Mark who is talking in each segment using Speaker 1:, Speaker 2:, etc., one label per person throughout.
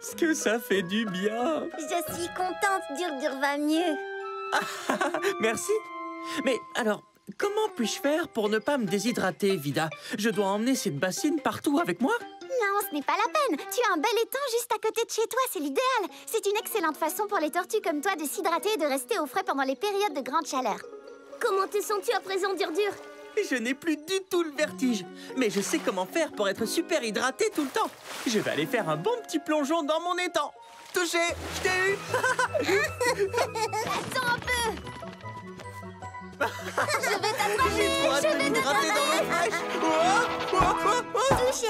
Speaker 1: ce que ça fait du bien.
Speaker 2: Je suis contente, Dur va mieux.
Speaker 1: Merci. Mais alors, comment puis-je faire pour ne pas me déshydrater, Vida? Je dois emmener cette bassine partout avec moi?
Speaker 2: Non, ce n'est pas la peine. Tu as un bel étang juste à côté de chez toi, c'est l'idéal. C'est une excellente façon pour les tortues comme toi de s'hydrater et de rester au frais pendant les périodes de grande chaleur.
Speaker 3: Comment te sens-tu à présent, Dur?
Speaker 1: Je n'ai plus du tout le vertige. Mais je sais comment faire pour être super hydraté tout le temps. Je vais aller faire un bon petit plongeon dans mon étang. Touché, je t'ai eu.
Speaker 2: Attends un peu. Je vais t'attraper. Je vais
Speaker 1: m'hydrater dans l'eau fraîche. Oh, oh, oh, oh.
Speaker 2: Touché.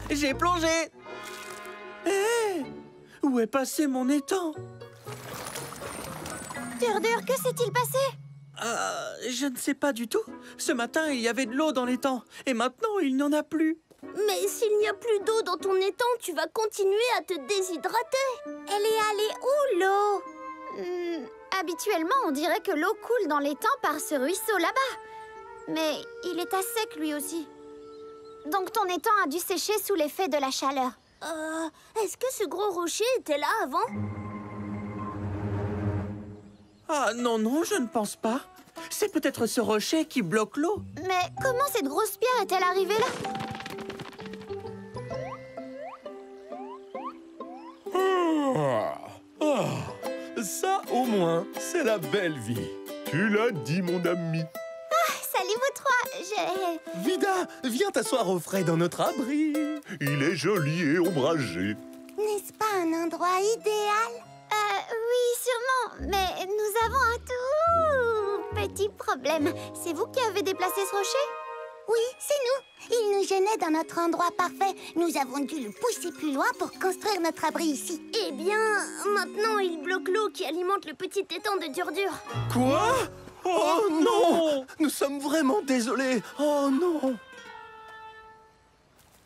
Speaker 1: J'ai plongé. Hé, où est passé mon étang?
Speaker 2: Dur, que s'est-il passé?
Speaker 1: Je ne sais pas du tout. Ce matin, il y avait de l'eau dans l'étang. Et maintenant, il n'y en a plus.
Speaker 3: Mais s'il n'y a plus d'eau dans ton étang, tu vas continuer à te déshydrater.
Speaker 2: Elle est allée où, l'eau? Habituellement, on dirait que l'eau coule dans l'étang par ce ruisseau là-bas. Mais il est à sec, lui aussi. Donc ton étang a dû sécher sous l'effet de la chaleur.
Speaker 3: Est-ce que ce gros rocher était là avant?
Speaker 1: Ah non, je ne pense pas. C'est peut-être ce rocher qui bloque l'eau.
Speaker 2: Mais comment cette grosse pierre est-elle arrivée là?
Speaker 4: Ça, au moins, c'est la belle vie. Tu l'as dit, mon ami.
Speaker 2: Salut vous trois,
Speaker 4: Vida, viens t'asseoir au frais dans notre abri. Il est joli et ombragé.
Speaker 2: N'est-ce pas un endroit idéal? Oui, sûrement, mais nous avons un tout petit problème. C'est vous qui avez déplacé ce rocher?
Speaker 5: Oui, c'est nous. Il nous gênait dans notre endroit parfait. Nous avons dû le pousser plus loin pour construire notre abri ici.
Speaker 3: Eh bien, maintenant il bloque l'eau qui alimente le petit étang de Dur.
Speaker 4: Quoi? Oh non! Nous sommes vraiment désolés. Oh non!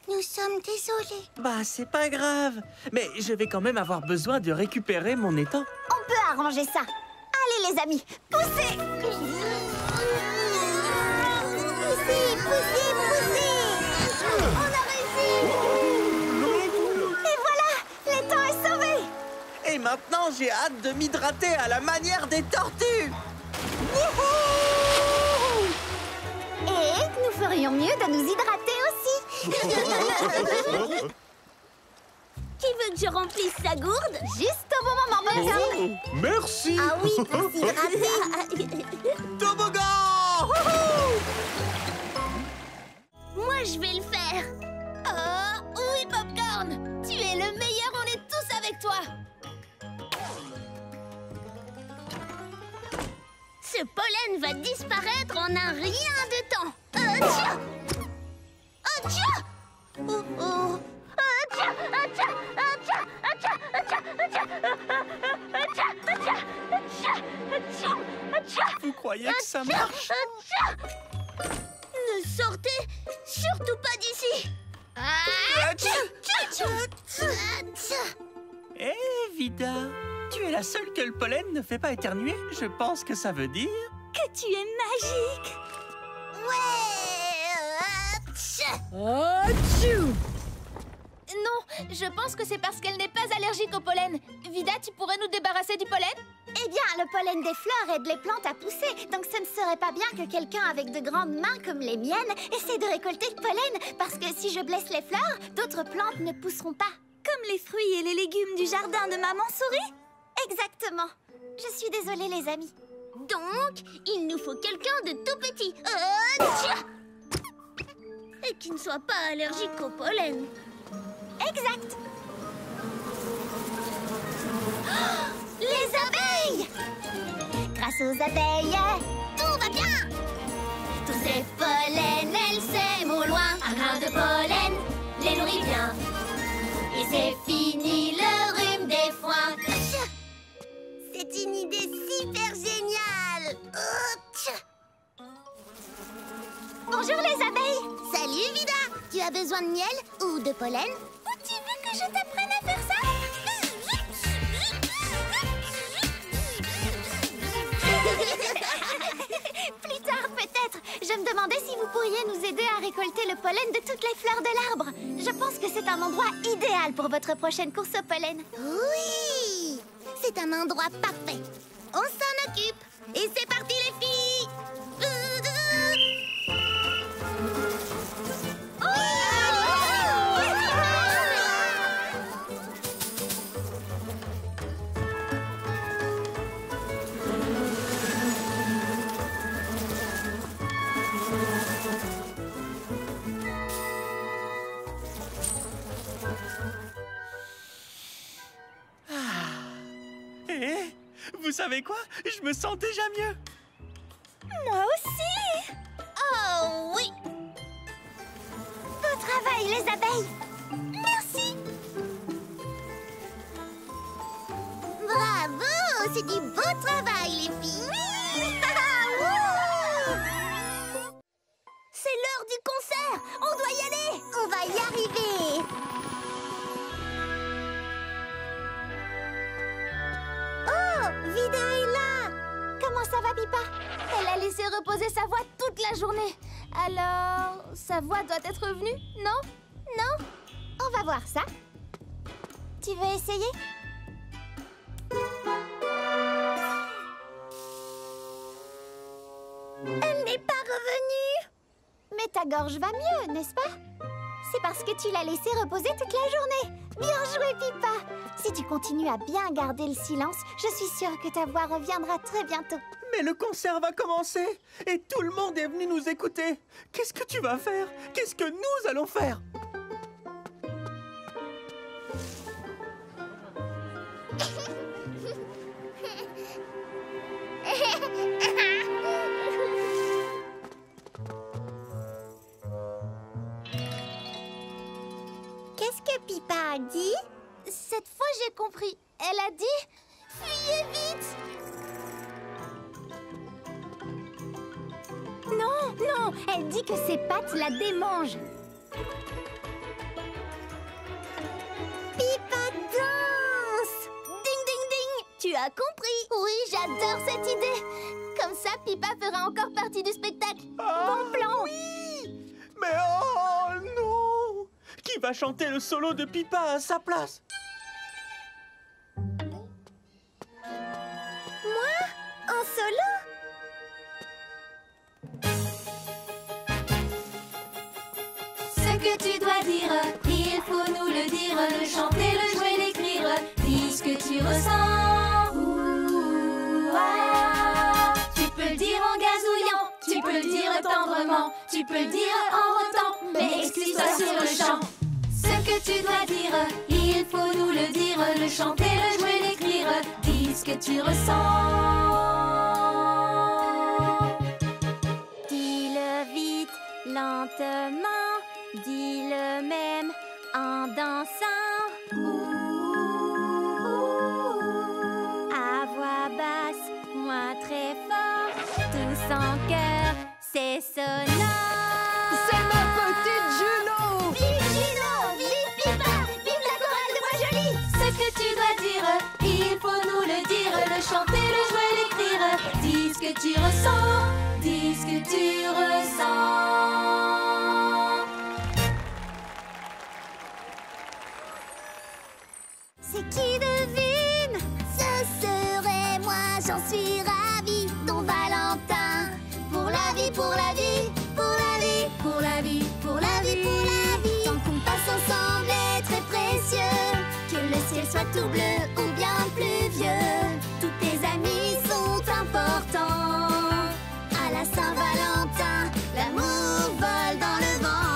Speaker 5: Nous sommes désolés.
Speaker 1: Bah, c'est pas grave. Mais je vais quand même avoir besoin de récupérer mon étang.
Speaker 2: On peut arranger ça. Allez les amis, poussez! Poussez! On a réussi! Et voilà! L'étang est sauvé!
Speaker 1: Et maintenant, j'ai hâte de m'hydrater à la manière des tortues.
Speaker 2: Et nous ferions mieux de nous hydrater aussi!
Speaker 3: Qui veut que je remplisse sa gourde?
Speaker 2: Juste au bon moment, Buster!
Speaker 4: Merci!
Speaker 5: Ah oui, pour s'hydrater.
Speaker 1: Toboggan!
Speaker 3: Moi, je vais le faire. Oh, oui, Popcorn. Tu es le meilleur, on est tous avec toi. Ce pollen va disparaître en un rien de temps. Tiens! Tiens! Oh, oh. Tiens!
Speaker 1: Vous croyez que ça marche?
Speaker 3: Ne sortez surtout pas d'ici.
Speaker 1: Eh, Vida, tu es la seule que le pollen ne fait pas éternuer. Je pense que ça veut dire...
Speaker 3: Que tu es magique. Non, je pense que c'est parce qu'elle n'est pas allergique au pollen. Vida, tu pourrais nous débarrasser du pollen?
Speaker 2: Eh bien, le pollen des fleurs aide les plantes à pousser. Donc ce ne serait pas bien que quelqu'un avec de grandes mains comme les miennes essaie de récolter le pollen. Parce que si je blesse les fleurs, d'autres plantes ne pousseront pas.
Speaker 3: Comme les fruits et les légumes du jardin de Maman Souris?
Speaker 2: Exactement. Je suis désolée, les amis.
Speaker 3: Donc, il nous faut quelqu'un de tout petit. Tiens! Et qui ne soit pas allergique au pollen.
Speaker 2: Exact. Les abeilles! Grâce aux abeilles, tout va bien! Tous ces pollens, elles s'aiment au loin. Un grain de pollen les nourrit bien. Et c'est fini le rhume des foins.
Speaker 5: C'est une idée super géniale.
Speaker 2: Bonjour les abeilles!
Speaker 5: Salut, Vida. Tu as besoin de miel ou de pollen?
Speaker 2: Tu veux que je t'apprenne à faire ça? Plus tard, peut-être. Je me
Speaker 5: me demandais si vous pourriez nous aider à récolter le pollen de toutes les fleurs de l'arbre. Je pense que c'est un endroit idéal pour votre prochaine course au pollen.
Speaker 2: Oui, c'est un endroit parfait. On s'en occupe. Et c'est parti les filles.
Speaker 1: Eh, vous savez quoi? Je me sens déjà mieux.
Speaker 5: Moi aussi!
Speaker 2: Oh oui.
Speaker 5: Beau travail, les abeilles!
Speaker 2: Merci. Bravo, c'est du beau travail les filles.
Speaker 5: C'est l'heure du concert! On doit y aller!
Speaker 2: On va y arriver.
Speaker 5: Oh, Vida est là! Comment ça va, Pipa? Elle a laissé reposer sa voix toute la journée. Alors, sa voix doit être revenue, non? Non? On va voir ça. Tu veux essayer? Elle n'est pas revenue! Mais ta gorge va mieux, n'est-ce pas? C'est parce que tu l'as laissée reposer toute la journée. Bien joué, Pipa! Si tu continues à bien garder le silence, je suis sûre que ta voix reviendra très bientôt.
Speaker 1: Mais le concert va commencer et tout le monde est venu nous écouter. Qu'est-ce que tu vas faire? Qu'est-ce que nous allons faire?
Speaker 5: Qu'est-ce que Pipa a dit? Cette fois, j'ai compris. Elle a dit « Fuyez vite !» Non, non, elle dit que ses pattes la démangent. Pipa danse! Ding, ding, ding! Tu as compris? Oui, j'adore cette idée. Comme ça, Pipa fera encore partie du spectacle. Bon plan!
Speaker 1: Oui! Mais oh non! Qui va chanter le solo de Pipa à sa place?
Speaker 5: Moi? En solo?
Speaker 6: Ce que tu dois dire, il faut nous le dire, le chanter, le jouer, l'écrire. Dis ce que tu ressens. Tu peux le dire en gazouillant, tu peux le dire tendrement, tu peux le dire en rotant, mais explique-toi sur le champ. Ce que tu dois dire, il faut nous le dire, le chanter, le jouer, l'écrire. Dis ce que tu ressens.
Speaker 5: Dis-le vite, lentement, dis-le même en dansant. À voix basse, moi très fort, tous en cœur, c'est sonore.
Speaker 7: C'est ma petite Juno!
Speaker 5: Vive Juno, vive Pipa, vive la chorale de Bois Joli.
Speaker 6: Ce que tu dois dire, il faut nous le dire, le chanter, le jouer, l'écrire. Dis ce que tu ressens, dis ce que tu ressens.
Speaker 5: C'est qui devine?
Speaker 2: Ce serait moi, j'en suis ravie. Ton Valentin. Pour la vie, pour la vie, pour la vie, pour la vie, pour la vie, pour la vie. Tant qu'on passe ensemble est très précieux. Que le ciel soit tout bleu ou bien pluvieux. Tous tes amis sont importants. À la Saint-Valentin, l'amour vole dans le vent.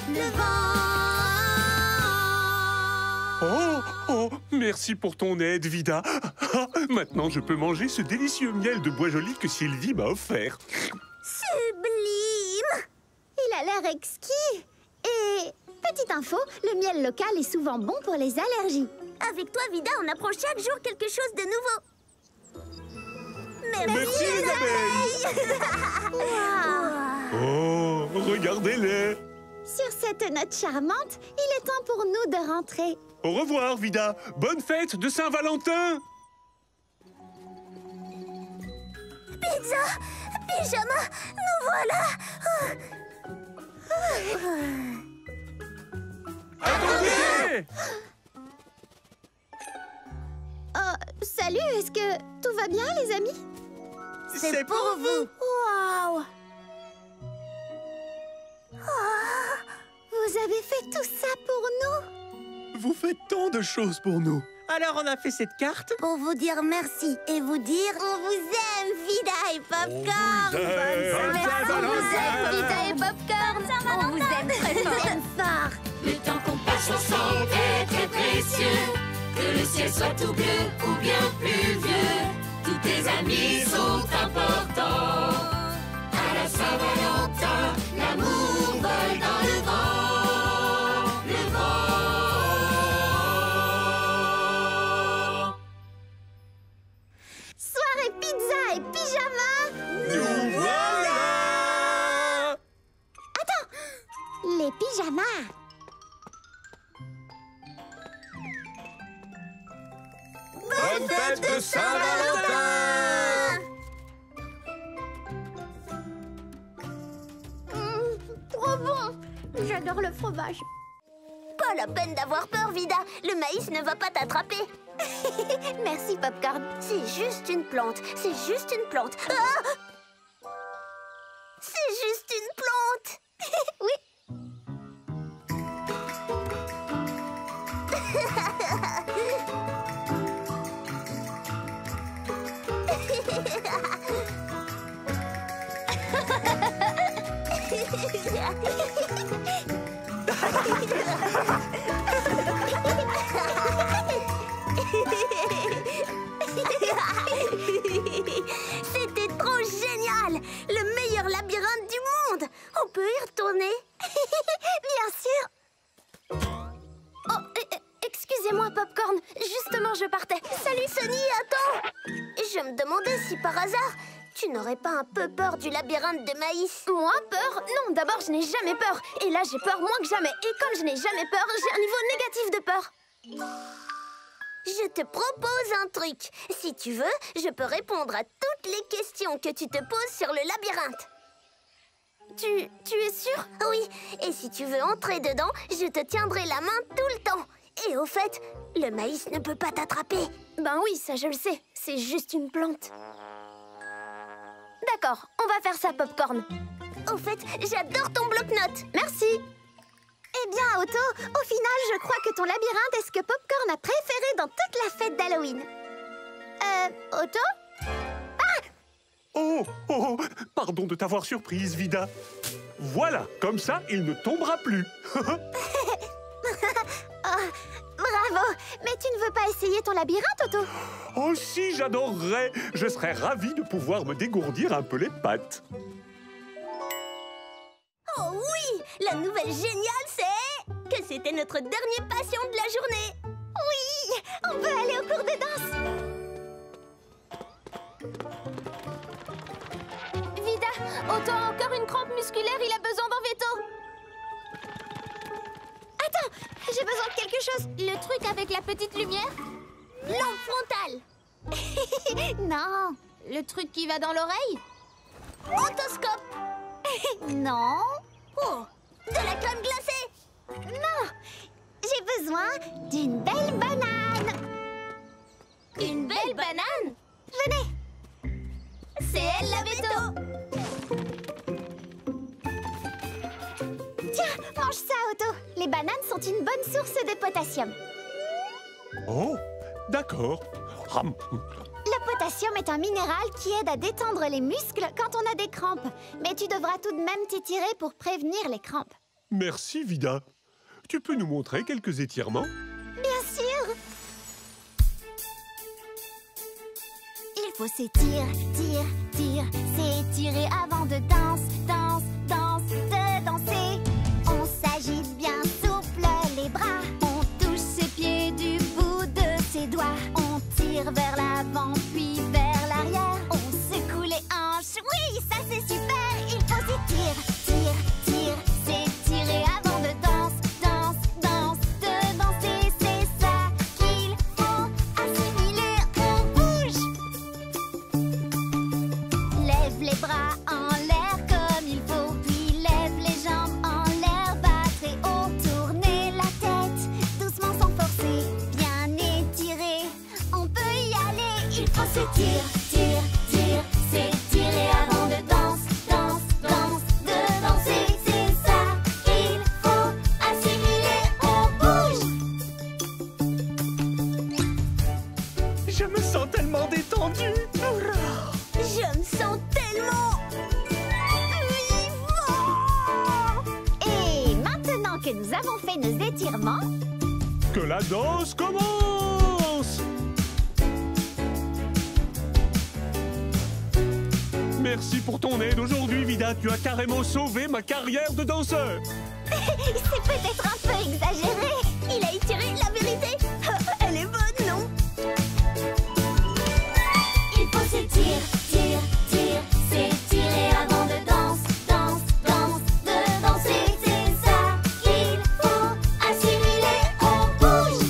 Speaker 2: Le vent.
Speaker 4: Oh, oh, merci pour ton aide, Vida. Ah, maintenant, je peux manger ce délicieux miel de Bois Joli que Sylvie m'a offert.
Speaker 5: Sublime! Il a l'air exquis. Et petite info, le miel local est souvent bon pour les allergies. Avec toi, Vida, on apprend chaque jour quelque chose de nouveau.
Speaker 4: Merci, les abeilles. Oh, regardez-les.
Speaker 5: Sur cette note charmante, il est temps pour nous de rentrer.
Speaker 4: Au revoir, Vida. Bonne fête de Saint-Valentin.
Speaker 5: Pizza!
Speaker 2: Pyjama, nous voilà.
Speaker 1: Attendez!
Speaker 5: Salut, est-ce que tout va bien, les amis?
Speaker 1: C'est pour vous!
Speaker 5: Waouh! Oh, vous avez fait tout ça pour nous?
Speaker 8: Vous faites tant de choses pour nous.
Speaker 1: Alors on a fait cette carte.
Speaker 2: Pour vous dire merci et vous dire on vous aime, Vida et Popcorn.
Speaker 5: On vous aime, Vida et Popcorn. On vous aime très fort.
Speaker 2: Fort.
Speaker 6: Le temps qu'on passe ensemble est très précieux. Que le ciel soit tout bleu ou bien pluvieux, tous tes amis sont importants. À la Saint-Valentin, l'amour vole dans le vent, le vent.
Speaker 5: Soirée pizza et pyjama.
Speaker 1: Nous voilà!
Speaker 5: Les pyjamas.
Speaker 8: Bonne fête de Saint-Valentin!
Speaker 5: Trop bon. J'adore le fromage.
Speaker 2: Pas la peine d'avoir peur, Vida. Le maïs ne va pas t'attraper.
Speaker 5: Merci, Popcorn.
Speaker 2: C'est juste une plante. C'est juste une plante. Ah! C'est juste une plante.
Speaker 5: Oui.
Speaker 2: C'était trop génial! Le meilleur labyrinthe du monde! On peut y retourner?
Speaker 5: Bien sûr. Oh, excusez-moi, Popcorn. Justement, je partais.
Speaker 2: Salut Sonny, attends! Je me demandais si par hasard, tu n'aurais pas un peu peur du labyrinthe de maïs?
Speaker 5: Moi, peur? Non, d'abord, je n'ai jamais peur. Et là, j'ai peur moins que jamais. Et comme je n'ai jamais peur, j'ai un niveau négatif de peur.
Speaker 2: Je te propose un truc. Si tu veux, je peux répondre à toutes les questions que tu te poses sur le labyrinthe.
Speaker 5: Tu es sûr?
Speaker 2: Oui, et si tu veux entrer dedans, je te tiendrai la main tout le temps. Et au fait, le maïs ne peut pas t'attraper.
Speaker 5: Ben oui, ça je le sais. C'est juste une plante. D'accord, on va faire ça, Popcorn.
Speaker 2: Au fait, j'adore ton bloc-notes.
Speaker 5: Merci. Eh bien, Otto, au final, je crois que ton labyrinthe est ce que Popcorn a préféré dans toute la fête d'Halloween. Otto?
Speaker 4: Oh, oh, pardon de t'avoir surprise, Vida. Voilà, comme ça, il ne tombera plus.
Speaker 5: Bravo. Mais tu ne veux pas essayer ton labyrinthe, Otto?
Speaker 4: Oh si, j'adorerais. Je serais ravi de pouvoir me dégourdir un peu les pattes.
Speaker 2: Oh oui! La nouvelle géniale, c'est que c'était notre dernier patient de la journée.
Speaker 5: Oui, on peut aller au cours de danse. Vida, Otto a encore une crampe musculaire, il a besoin d'un veto. Attends, j'ai besoin de quelque chose. Le truc avec la petite lumière?
Speaker 2: Lampe frontale.
Speaker 5: Non. Le truc qui va dans l'oreille?
Speaker 2: Otoscope.
Speaker 5: Non.
Speaker 2: Oh, de la crème glacée.
Speaker 5: Non. J'ai besoin d'une belle banane.
Speaker 2: Une belle banane?
Speaker 5: Venez.
Speaker 2: C'est elle la veto.
Speaker 5: Tiens, mange ça, Otto. Les bananes sont une bonne source de potassium.
Speaker 4: Oh, d'accord. Ram.
Speaker 5: Le potassium est un minéral qui aide à détendre les muscles quand on a des crampes. Mais tu devras tout de même t'étirer pour prévenir les crampes.
Speaker 4: Merci, Vida. Tu peux nous montrer quelques étirements?
Speaker 5: Bien sûr. Il faut s'étirer, s'étirer avant de de danser. On s'agite bien souple les bras. On touche ses pieds du bout de ses doigts. On tire vers l'avant puis vers l'arrière. On secoue les hanches, oui, ça c'est super. Il faut s'étirer, s'étirer avant de de danser. C'est ça qu'il faut assimiler. On bouge. Lève les bras
Speaker 6: s'étire, tire, tire, s'étirer avant de danse, danse, danse, de danser, c'est ça qu'il faut assimiler, on bouge.
Speaker 1: Je me sens tellement détendu.
Speaker 3: Je me sens tellement vivant.
Speaker 5: Et maintenant que nous avons fait nos étirements,
Speaker 4: Que la danse commence! Merci pour ton aide aujourd'hui, Vida. Tu as carrément sauvé ma carrière de danseur.
Speaker 5: c'est peut-être un peu exagéré.
Speaker 3: Il a étiré la vérité. Elle est bonne, non?
Speaker 6: Il faut s'étirer, tire, tire, s'étirer avant de danse, danse, danse, de danser, c'est ça qu'il faut assimiler, on bouge.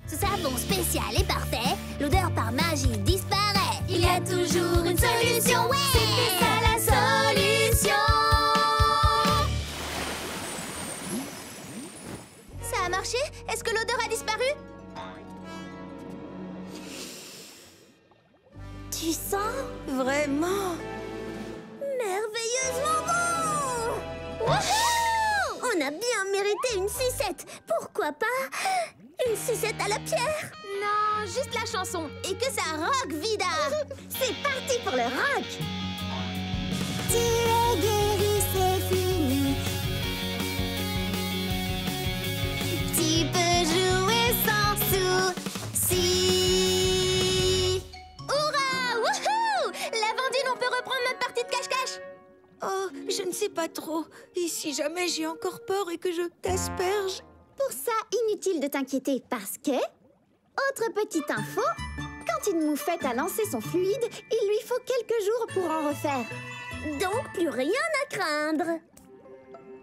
Speaker 3: Ce savon spécial est parfait. L'odeur par magie disparaît.
Speaker 6: Il y a toujours une solution, ouais. C'était ça la solution.
Speaker 3: Ça a marché? Est-ce que l'odeur a disparu? Tu sens vraiment merveilleusement bon! Wouhou! On a bien mérité une sucette. Pourquoi pas une sucette à la pierre?
Speaker 5: Non, juste la chanson.
Speaker 3: Et que ça rock, Vida! C'est parti pour le rock!
Speaker 2: Tu es guéri, c'est fini.
Speaker 3: Tu peux jouer sans souci. Hurrah! Wouhou! Lavandine, on peut reprendre notre partie de cache-cache?
Speaker 7: Oh, je ne sais pas trop. Et si jamais j'ai encore peur et que je t'asperge?
Speaker 5: Pour ça, inutile de t'inquiéter parce que... Autre petite info, quand une moufette a lancé son fluide, il lui faut quelques jours pour en refaire.
Speaker 3: Donc, plus rien à craindre.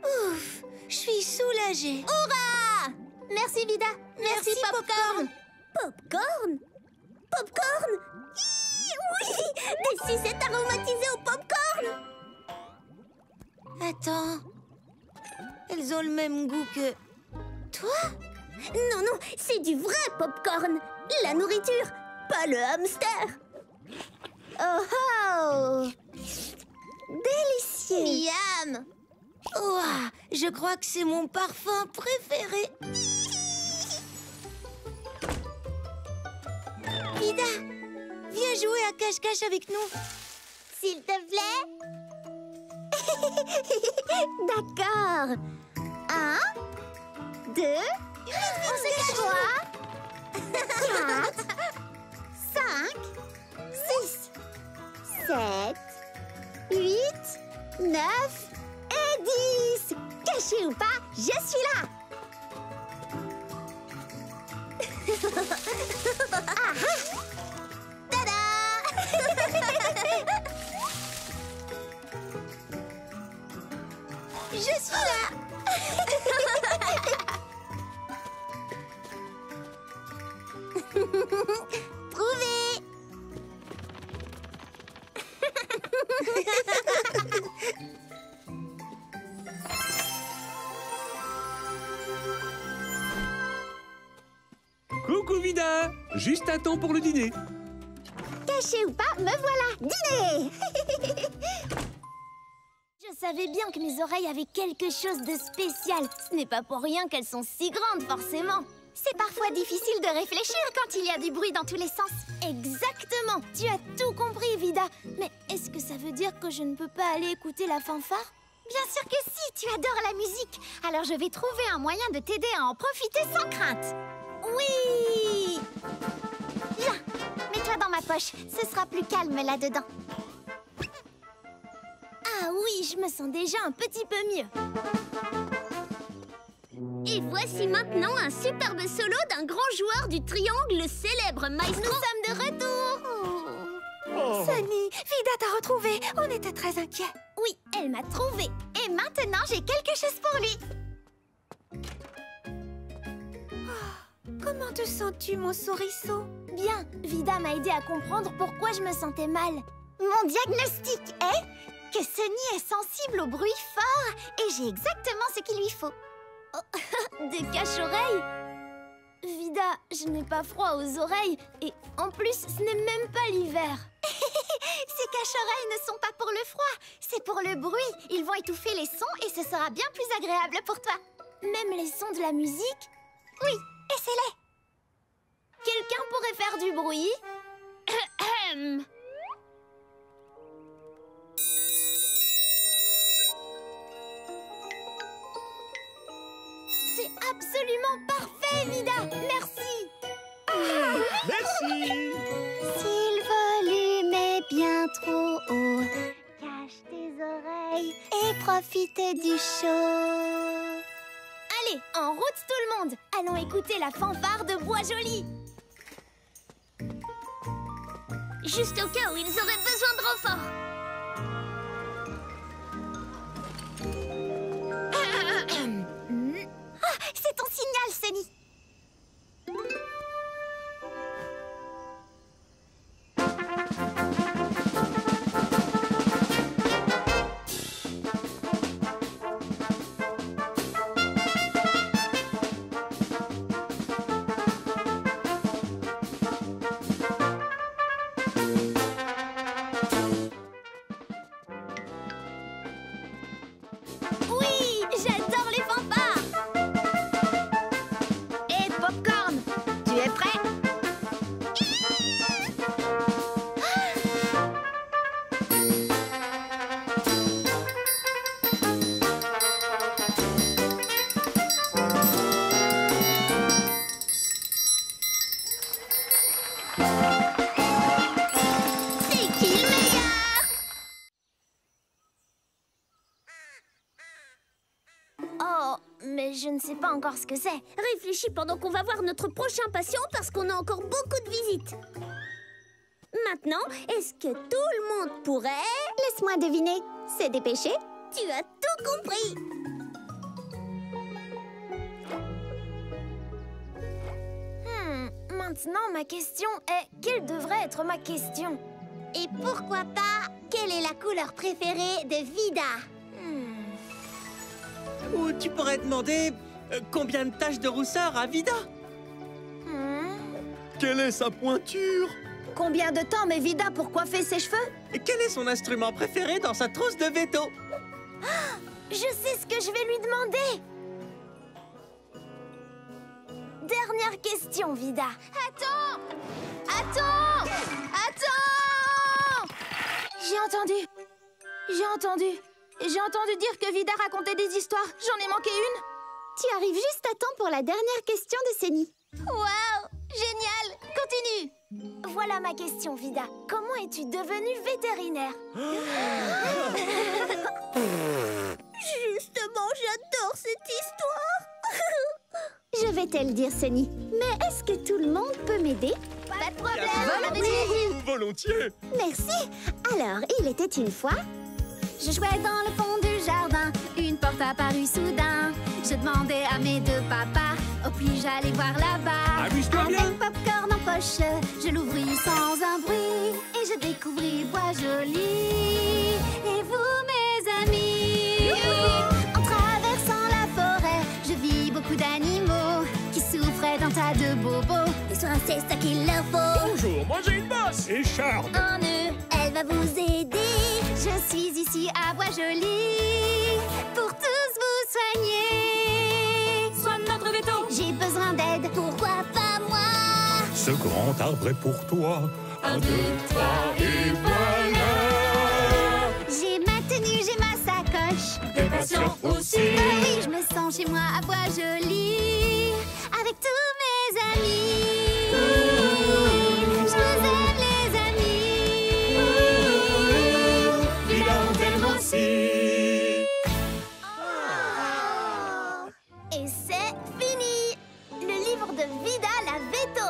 Speaker 7: Ouf, je suis soulagée.
Speaker 3: Hurrah! Merci, Vida. Merci, Popcorn. Popcorn? Popcorn? Oui! Des sucettes aromatisées au popcorn!
Speaker 7: Attends, elles ont le même goût que...
Speaker 3: Toi? Non, non, c'est du vrai popcorn. La nourriture, pas le hamster.
Speaker 5: Oh oh! Délicieux!
Speaker 3: Miam!
Speaker 7: Ouah, je crois que c'est mon parfum préféré. Vida, viens jouer à cache-cache avec nous.
Speaker 3: S'il te plaît?
Speaker 5: D'accord. 1, 2,
Speaker 3: On se cache.
Speaker 5: 3, 4, 5, 6, 7, 8, 9 et 10. Caché ou pas, je suis là.
Speaker 3: Tada!
Speaker 7: Je suis là.
Speaker 3: Trouvé!
Speaker 4: Coucou, Vida. Juste à temps pour le dîner.
Speaker 5: Caché ou pas, me voilà. Dîner.
Speaker 3: Je savais bien que mes oreilles avaient quelque chose de spécial. Ce n'est pas pour rien qu'elles sont si grandes, forcément.
Speaker 5: C'est parfois difficile de réfléchir quand il y a du bruit dans tous les sens.
Speaker 3: Exactement! Tu as tout compris, Vida. Mais est-ce que ça veut dire que je ne peux pas aller écouter la fanfare?
Speaker 5: Bien sûr que si, tu adores la musique. Alors je vais trouver un moyen de t'aider à en profiter sans crainte.
Speaker 3: Oui!
Speaker 5: Viens, mets-toi dans ma poche. Ce sera plus calme là-dedans.
Speaker 3: Ah oui, je me sens déjà un petit peu mieux. Et voici maintenant un superbe solo d'un grand joueur du triangle, le célèbre maestro. Nous sommes de retour.
Speaker 4: Oh.
Speaker 7: Sunny, Vida t'a retrouvé. On était très inquiets.
Speaker 3: Oui, elle m'a trouvé.
Speaker 5: Et maintenant, j'ai quelque chose pour lui.
Speaker 7: Comment te sens-tu, mon souriceau?
Speaker 3: Bien, Vida m'a aidé à comprendre pourquoi je me sentais mal.
Speaker 5: Mon diagnostic est que Sunny est sensible au bruit fort et j'ai exactement ce qu'il lui faut.
Speaker 3: Des cache-oreilles?
Speaker 5: Vida, je n'ai pas froid aux oreilles et en plus, ce n'est même pas l'hiver.
Speaker 2: Ces cache-oreilles ne sont pas pour le froid, c'est pour le bruit. Ils vont étouffer les sons et ce sera bien plus agréable pour toi.
Speaker 5: Même les sons de la musique?
Speaker 2: Oui, essaie-les.
Speaker 5: Quelqu'un pourrait faire du bruit? C'est absolument parfait, Vida! Merci!
Speaker 8: Merci.
Speaker 2: Si le volume est bien trop haut, cache tes oreilles et profite du show.
Speaker 5: Allez, en route tout le monde! Allons écouter la fanfare de Bois-Joli!
Speaker 3: Juste au cas où ils auraient besoin de renfort.
Speaker 2: C'est ton signal, Sunny.
Speaker 5: Oui, j'adore les fanfares! Et Popcorn, tu es prêt?
Speaker 3: C'est qui le meilleur?
Speaker 5: Oh, mais je ne sais pas encore ce que c'est.
Speaker 3: Réfléchis pendant qu'on va voir notre prochain patient parce qu'on a encore beaucoup de visites. Maintenant, est-ce que tout le monde pourrait...
Speaker 2: Laisse-moi deviner, c'est des péchés?
Speaker 3: Tu as tout compris.
Speaker 5: Maintenant, ma question est... Quelle devrait être ma question?
Speaker 2: Et pourquoi pas, quelle est la couleur préférée de Vida?
Speaker 1: Ou tu pourrais demander combien de taches de rousseur a Vida?
Speaker 8: Quelle est sa pointure?
Speaker 5: Combien de temps met Vida pour coiffer ses cheveux?
Speaker 1: Et quel est son instrument préféré dans sa trousse de veto?
Speaker 5: Je sais ce que je vais lui demander! Dernière question, Vida. Attends! Attends! Attends! J'ai entendu dire que Vida racontait des histoires. J'en ai manqué une.
Speaker 2: Tu arrives juste à temps pour la dernière question de Sunny.
Speaker 5: Waouh! Génial! Continue! Voilà ma question, Vida. Comment es-tu devenue vétérinaire?
Speaker 3: Justement, j'adore cette histoire.
Speaker 2: Je vais te le dire, Sunny. Mais est-ce que tout le monde peut m'aider?
Speaker 5: Pas de problème!
Speaker 8: Volontiers.
Speaker 2: Merci. Alors, il était une fois...
Speaker 6: Je jouais dans le fond du jardin, une porte apparut soudain. Je demandais à mes deux papas, au puis j'allais voir là-bas.
Speaker 4: Amuse-toi bien.
Speaker 6: Avec popcorn en poche, je l'ouvris sans un bruit et je découvris Bois-Joli. Et vous, mes amis, en traversant la forêt, je vis beaucoup d'animaux qui souffraient d'un tas de bobos.
Speaker 3: Les soins, c'est ça qu'il leur faut.
Speaker 4: Bonjour, moi j'ai une bosse. Et Charme.
Speaker 3: En eux, elle va vous aider.
Speaker 6: Je suis ici à Bois-Joli pour tous vous soigner. Soigne notre veto. J'ai besoin d'aide.
Speaker 3: Pourquoi pas moi?
Speaker 4: Ce grand arbre est pour toi.
Speaker 6: 1, 2, 3 et voilà. J'ai ma tenue, j'ai ma sacoche.
Speaker 4: Des patients aussi.
Speaker 6: Ah oui, je me sens chez moi à Bois-Joli avec tous mes amis. Je vous aime, les amis.
Speaker 4: Vida, on t'aime aussi.
Speaker 5: Et c'est fini! Le livre de Vida la veto!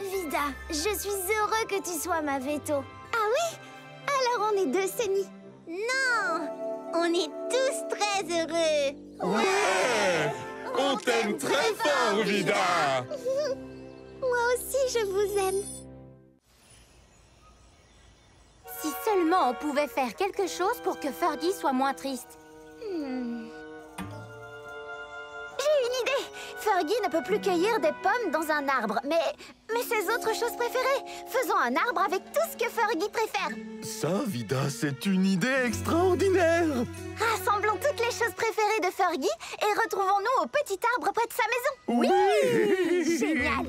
Speaker 5: Vida, je suis heureux que tu sois ma veto.
Speaker 2: Ah oui? Alors on est deux, Sunny.
Speaker 3: Non! On est tous très heureux.
Speaker 8: Ouais. On t'aime très fort, Vida.
Speaker 2: Moi aussi, je vous aime.
Speaker 6: Si seulement on pouvait faire quelque chose pour que Fergie soit moins triste.
Speaker 2: J'ai une idée.
Speaker 5: Fergie ne peut plus cueillir des pommes dans un arbre, mais ses autres choses préférées. Faisons un arbre avec tout ce que Fergie préfère.
Speaker 8: Ça, Vida, c'est une idée extraordinaire.
Speaker 5: Rassemblons toutes les choses préférées de Fergie et retrouvons-nous au petit arbre près de sa maison.
Speaker 8: Oui.
Speaker 5: Génial.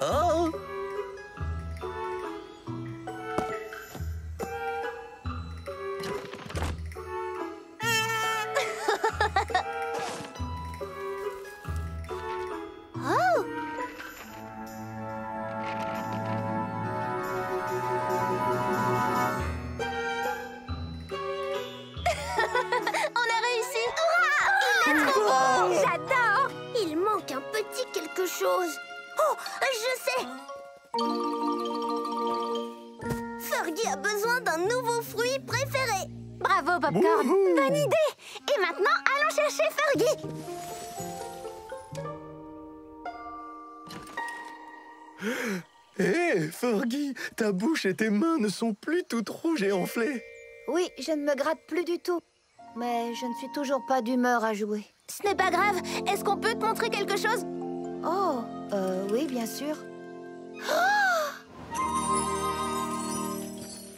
Speaker 5: Oh! On a réussi! Il est trop beau! J'adore!
Speaker 3: Il manque un petit quelque chose. Oh, je sais! Fergie a besoin d'un nouveau fruit préféré.
Speaker 5: Bravo, Popcorn!
Speaker 8: Wouhou!
Speaker 5: Bonne idée! Et maintenant, allons chercher Fergie!
Speaker 8: Hé, Fergie, ta bouche et tes mains ne sont plus toutes rouges et enflées.
Speaker 5: Oui, je ne me gratte plus du tout. Mais je ne suis toujours pas d'humeur à jouer. Ce n'est pas grave. Est-ce qu'on peut te montrer quelque chose? Oh, oui, bien sûr.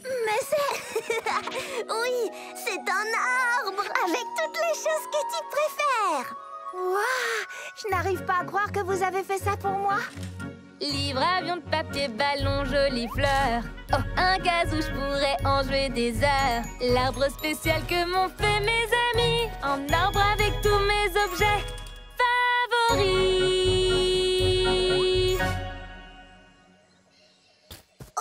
Speaker 3: Mais c'est... oui, c'est un arbre.
Speaker 5: Avec toutes les choses que tu préfères. Waouh! Je n'arrive pas à croire que vous avez fait ça pour moi.
Speaker 6: Livre, avion de papier, ballon, jolie fleur. Oh, un cas où je pourrais en jouer des heures. L'arbre spécial que m'ont fait mes amis. Un arbre avec tous mes objets favoris.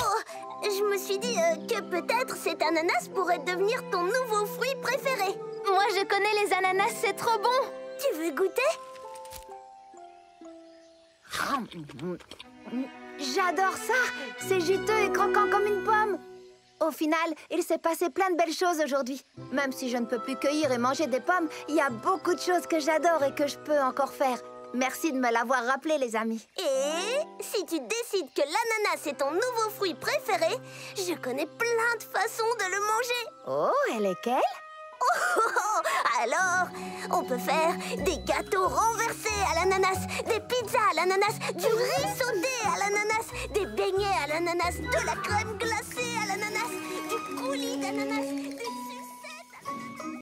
Speaker 3: Oh, je me suis dit que peut-être cet ananas pourrait devenir ton nouveau fruit préféré.
Speaker 5: Moi, je connais les ananas, c'est trop bon.
Speaker 3: Tu veux goûter?
Speaker 5: J'adore ça. C'est juteux et croquant comme une pomme. Au final, il s'est passé plein de belles choses aujourd'hui. Même si je ne peux plus cueillir et manger des pommes, il y a beaucoup de choses que j'adore et que je peux encore faire. Merci de me l'avoir rappelé, les amis.
Speaker 3: Et si tu décides que l'ananas est ton nouveau fruit préféré, je connais plein de façons de le manger.
Speaker 5: Oh, et lesquelles?
Speaker 3: Oh, alors, on peut faire des gâteaux renversés à l'ananas, des pizzas à l'ananas, du riz sauté à l'ananas, des beignets à l'ananas, de la crème glacée à l'ananas, du coulis d'ananas.